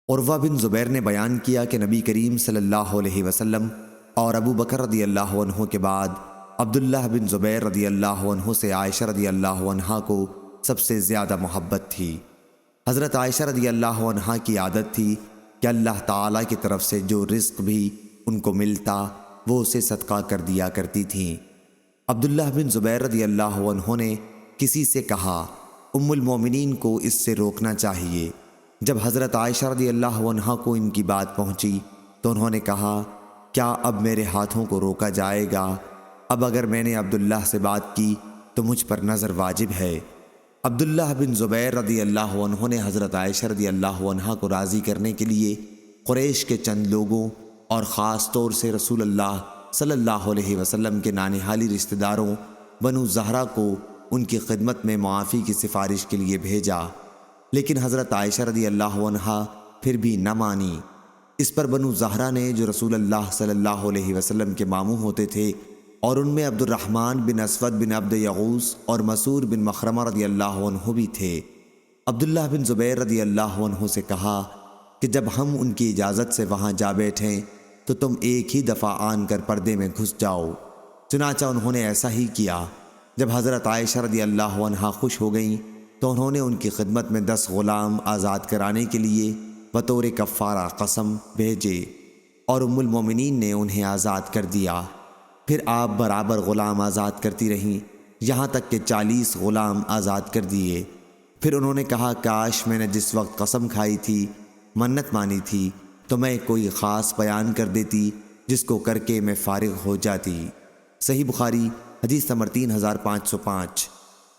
عروہ بن زبیر نے بیان کیا کہ نبی کریم صلی اللہ علیہ وسلم اور ابو بکر رضی اللہ عنہ کے بعد عبداللہ بن زبیر رضی اللہ عنہ سے عائشہ رضی اللہ عنہا کو سب سے زیادہ محبت تھی۔ حضرت عائشہ رضی اللہ عنہا کی عادت تھی کہ اللہ تعالیٰ کی طرف سے جو رزق بھی ان کو ملتا وہ اسے صدقہ کر دیا کرتی تھیں۔ عبداللہ بن زبیر رضی اللہ عنہ نے کسی سے کہا ام المومنین کو اس سے روکنا چاہیے۔ جب حضرت عائشہ رضی اللہ عنہا کو ان کی بات پہنچی تو انہوں نے کہا کیا اب میرے ہاتھوں کو روکا جائے گا؟ اب اگر میں نے عبداللہ سے بات کی تو مجھ پر نظر واجب ہے۔ عبداللہ بن زبیر رضی اللہ عنہ نے حضرت عائشہ رضی اللہ عنہا کو راضی کرنے کے لیے قریش کے چند لوگوں اور خاص طور سے رسول اللہ صلی اللہ علیہ وسلم کے نانہالی رشتہ داروں بنو زہرہ کو ان کی خدمت میں معافی کی سفارش کے لیے بھیجا، لیکن حضرت عائشہ رضی اللہ عنہا پھر بھی نہ مانی۔ اس پر بنو زہرہ نے، جو رسول اللہ صلی اللہ علیہ وسلم کے ماموں ہوتے تھے، اور ان میں عبد الرحمن بن اسود بن عبد یغوث اور مسور بن مخرمہ رضی اللہ عنہ بھی تھے، عبداللہ بن زبیر رضی اللہ عنہ سے کہا کہ جب ہم ان کی اجازت سے وہاں جا بیٹھیں تو تم ایک ہی دفعہ آن کر پردے میں گھس جاؤ۔ چنانچہ انہوں نے ایسا ہی کیا۔ جب حضرت عائشہ رضی اللہ عنہا خوش ہو گئیں تو انہوں نے ان کی خدمت میں 10 غلام آزاد کرانے کے لیے بطور کفارہ قسم بھیجے، اور ام المومنین نے انہیں آزاد کر دیا۔ پھر آپ برابر غلام آزاد کرتی رہیں یہاں تک کہ 40 غلام آزاد کر دیے۔ پھر انہوں نے کہا کاش میں نے جس وقت قسم کھائی تھی، منت مانی تھی، تو میں کوئی خاص بیان کر دیتی جس کو کر کے میں فارغ ہو جاتی۔ صحیح بخاری حدیث نمبر 3505۔